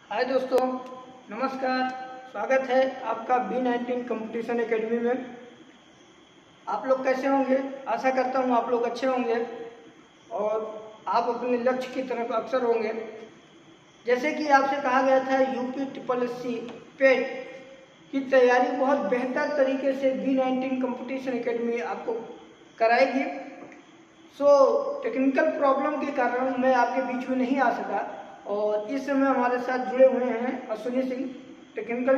हाय दोस्तों, नमस्कार। स्वागत है आपका B19 कंपटीशन एकेडमी में। आप लोग कैसे होंगे? आशा करता हूँ आप लोग अच्छे होंगे और आप अपने लक्ष्य की तरफ अग्रसर होंगे। जैसे कि आपसे कहा गया था, UPSSC पेट की तैयारी बहुत बेहतर तरीके से B19 कंपटीशन एकेडमी आपको कराएगी। टेक्निकल प्रॉब्लम के कारण मैं आपके बीच में नहीं आ सका और इस समय हमारे साथ जुड़े हुए हैं अश्विनी सिंह, टेक्निकल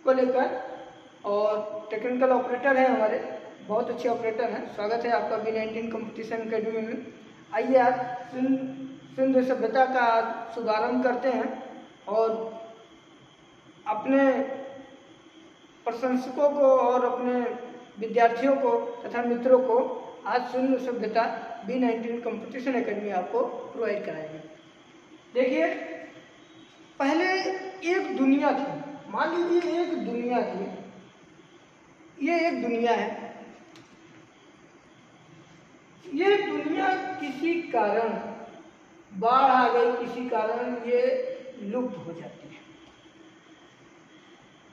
को लेकर, और टेक्निकल ऑपरेटर हैं हमारे, बहुत अच्छे ऑपरेटर हैं। स्वागत है आपका B19 कंपटीशन एकेडमी में। आइए आप सिंधु सभ्यता का शुभारंभ करते हैं और अपने प्रशंसकों को और अपने विद्यार्थियों को तथा मित्रों को आज सिंधु सभ्यता B19 कंपटीशन एकेडमी आपको प्रोवाइड कराएगी। देखिए, पहले एक दुनिया थी, मान लीजिए एक दुनिया थी, ये एक दुनिया है। ये दुनिया किसी कारण बाढ़ आ गई, किसी कारण ये लुप्त हो जाती है।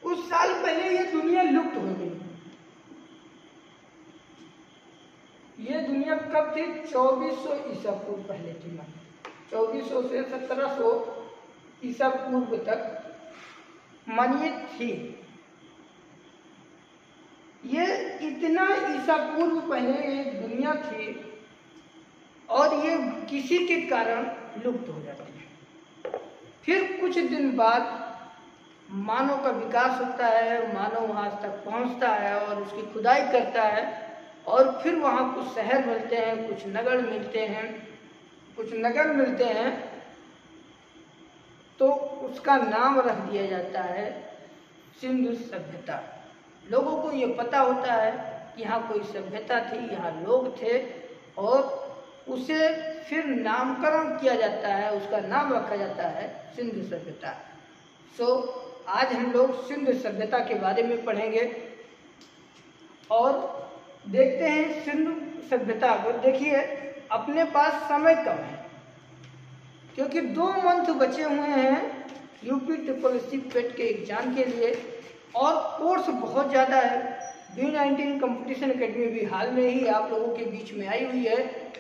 कुछ साल पहले ये दुनिया लुप्त हो गई। ये दुनिया कब थी? 2400 ईसा पूर्व पहले थी। 2400 से 1700 ईसा पूर्व तक मानिए थी। ये इतना ईसा पूर्व पहले एक दुनिया थी और ये किसी के कारण लुप्त हो जाती है। फिर कुछ दिन बाद मानव का विकास होता है, मानव वहां तक पहुंचता है और उसकी खुदाई करता है और फिर वहां कुछ शहर मिलते हैं, कुछ नगर मिलते हैं, तो उसका नाम रख दिया जाता है सिंधु सभ्यता। लोगों को ये पता होता है कि यहाँ कोई सभ्यता थी, यहाँ लोग थे और उसे फिर नामकरण किया जाता है, उसका नाम रखा जाता है सिंधु सभ्यता। आज हम लोग सिंधु सभ्यता के बारे में पढ़ेंगे और देखते हैं सिंधु सभ्यता को। देखिए, अपने पास समय कम है क्योंकि 2 मंथ बचे हुए हैं UPSSC पेट के एग्जाम के लिए और कोर्स बहुत ज़्यादा है। B19 कंपटीशन एकेडमी भी हाल में ही आप लोगों के बीच में आई हुई है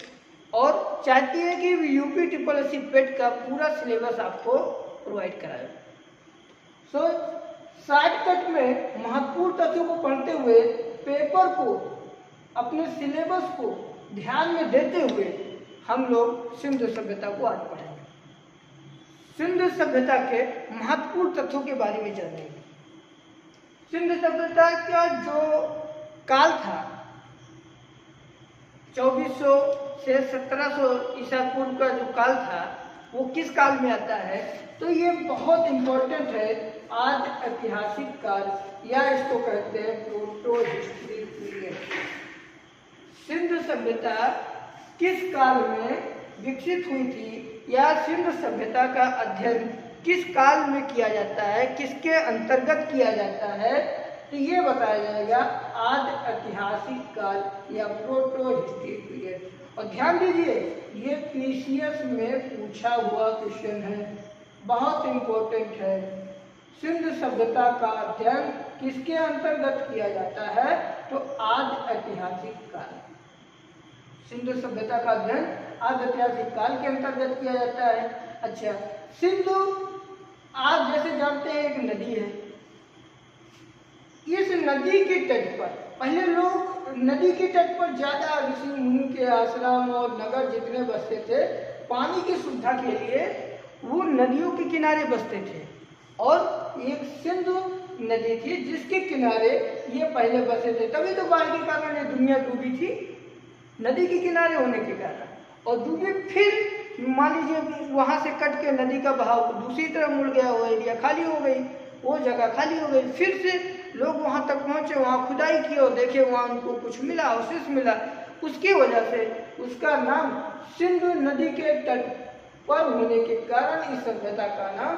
और चाहती है कि UPSSC पेट का पूरा सिलेबस आपको प्रोवाइड कराए। शॉर्टकट में महत्वपूर्ण तथ्यों को पढ़ते हुए, पेपर को, अपने सिलेबस को ध्यान में देते हुए हम लोग सिंधु सभ्यता को आज पढ़ेंगे। सिंधु सभ्यता के महत्वपूर्ण तथ्यों के बारे में जानेंगे। सिंधु सभ्यता का जो काल था 2400 से 1700 ईसा पूर्व का जो काल था वो किस काल में आता है? तो ये बहुत इम्पोर्टेंट है। आज ऐतिहासिक काल या इसको कहते हैं प्रोटो हिस्ट्री पीरियड। सिंधु सभ्यता किस काल में विकसित हुई थी या सिंधु सभ्यता का अध्ययन किस काल में किया जाता है, किसके अंतर्गत किया जाता है, तो ये बताया जाएगा आज ऐतिहासिक काल या प्रोटो हिस्ट्री पीरियड। और ध्यान दीजिए, ये PCS में पूछा हुआ क्वेश्चन है, बहुत इम्पोर्टेंट है। सिंधु सभ्यता का अध्ययन किसके अंतर्गत किया जाता है? तो आज ऐतिहासिक काल। सिंधु सभ्यता का अध्ययन आज ऐतिहासिक काल के अंतर्गत किया जाता है। अच्छा, सिंधु आप जैसे जानते हैं एक नदी है। इस नदी के तट पर पहले लोग नदी के तट पर ज्यादा ऋषि मुनि के आश्रम और नगर जितने बसते थे, पानी की सुविधा के लिए वो नदियों के किनारे बसते थे और एक सिंधु नदी थी जिसके किनारे ये पहले बसे थे। तभी तो बाढ़ के कारण ये दुनिया डूबी थी, नदी के किनारे होने के कारण। और डूबी, फिर मान लीजिए वहां से कट के नदी का बहाव दूसरी तरफ मुड़ गया, वो एरिया खाली हो गई, वो जगह खाली हो गई। फिर से लोग वहां तक पहुंचे, वहां खुदाई की और देखे वहां उनको कुछ मिला, अवशेष मिला। उसकी वजह से उसका नाम सिंधु नदी के तट पर होने के कारण इस सभ्यता का नाम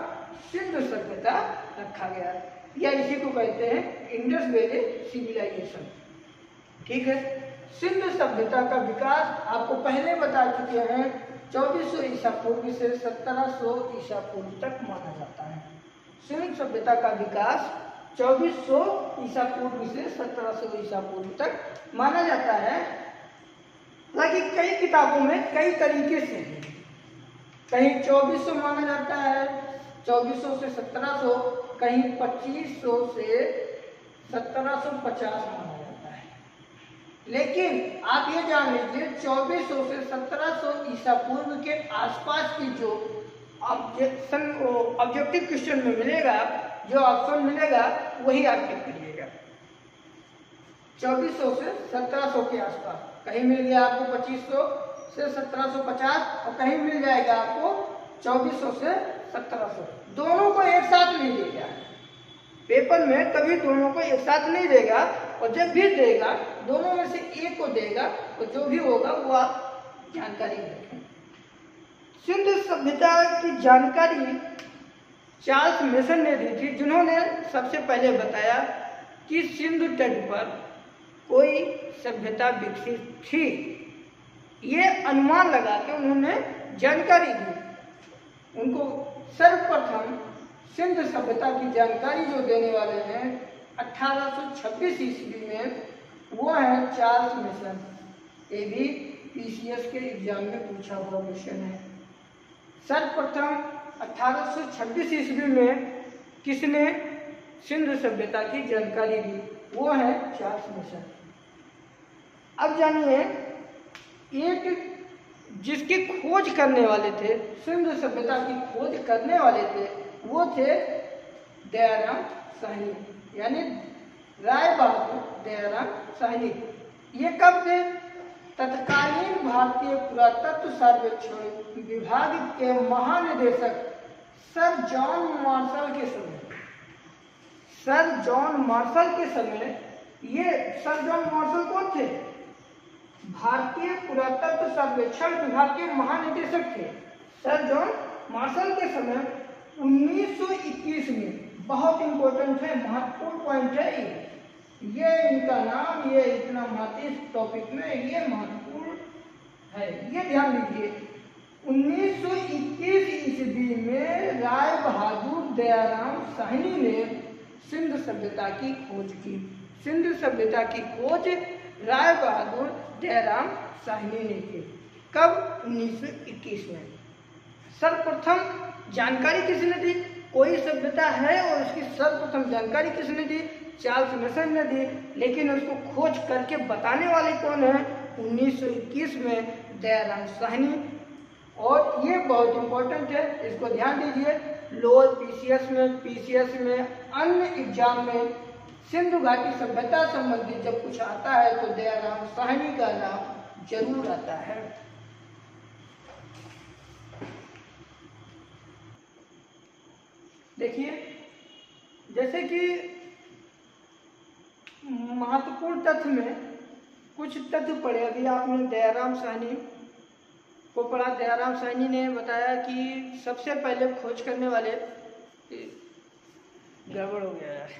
सिंधु सभ्यता रखा गया, या इसी को कहते हैं इंडस वैली सिविलाइजेशन। ठीक है। सिंधु सभ्यता का विकास आपको पहले बता चुके हैं 2400 ईसा पूर्व से 1700 ईसा पूर्व तक माना जाता है। सिंधु सभ्यता का विकास 2400 ईसा पूर्व से 1700 ईसा पूर्व तक माना जाता है। हालांकि कई किताबों में कई तरीके से है, कहीं 2400 माना जाता है, 2400 से 1700, कहीं 2500 से 1750 माना जाता है। लेकिन आप ये जान लीजिए 2400 से 1700 ईसा पूर्व के आसपास की जो ऑब्जेक्टिव क्वेश्चन में मिलेगा, जो ऑप्शन मिलेगा वही आप टिक करिएगा। 2400 से 1700 के आसपास, कहीं मिल गया आपको 2500 से 1750 और कहीं मिल जाएगा आपको 2400 से 1700। दोनों को एक साथ नहीं देगा पेपर में, कभी दोनों को एक साथ नहीं देगा, और जब भी देगा दोनों में से एक को देगा, और जो भी होगा वो आप जानकारी रखें। सिंधु सभ्यता की जानकारी चार्ल्स मेसन ने दी थी, जिन्होंने सबसे पहले बताया कि सिंधु तट पर कोई सभ्यता विकसित थी। ये अनुमान लगा के उन्होंने जानकारी दी। उनको सर्वप्रथम सिंधु सभ्यता की जानकारी जो देने वाले हैं 1826 ईस्वी में, वो है चार्ल्स मेसन। ये भी पीसीएस के एग्जाम में पूछा हुआ क्वेश्चन है। सर्वप्रथम 1826 ईस्वी में किसने सिंधु सभ्यता की जानकारी दी? वो है चार्ल्स मेसन। अब जानिए, एक जिसकी खोज करने वाले थे, सिंधु सभ्यता की खोज करने वाले थे, वो थे दयाराम साहनी, यानी राय बहादुर दयाराम साहनी। ये कब थे? तत्कालीन भारतीय पुरातत्व सर्वेक्षण विभाग के महानिदेशक सर जॉन मार्शल के समय। सर जॉन मार्शल के समय, ये सर जॉन मार्शल कौन थे? भारतीय पुरातत्व सर्वेक्षण विभाग के महानिदेशक थे। सर जॉन मार्शल के समय 1921 में, बहुत इंपॉर्टेंट है, महत्वपूर्ण पॉइंट है ये इनका नाम, ये इतना महत्व इस टॉपिक में ये महत्वपूर्ण है, ये ध्यान दीजिए। 1921 ईस्वी में राय बहादुर दयाराम साहनी ने सिंधु सभ्यता की खोज की। सिंधु सभ्यता की खोज राय बहादुर दयाराम साहनी ने की। कब? 1921 में। सर्वप्रथम जानकारी किसने दी? कोई सभ्यता है और उसकी सर्वप्रथम जानकारी किसने दी? चार्ल्स मेसन ने दी। लेकिन उसको खोज करके बताने वाले कौन है? 1921 में दयाराम साहनी। और ये बहुत इंपॉर्टेंट है, इसको ध्यान दीजिए। लोअर पीसीएस में, पीसीएस में, अन्य एग्जाम में सिंधु घाटी सभ्यता संबंधी जब कुछ आता है तो दयाराम साहनी का नाम जरूर आता है। देखिए, जैसे कि महत्वपूर्ण तथ्य में कुछ तथ्य पढ़े। अभी आपने दयाराम साहनी को पढ़ा। दयाराम साहनी ने बताया कि सबसे पहले खोज करने वाले, गड़बड़ हो गया यार।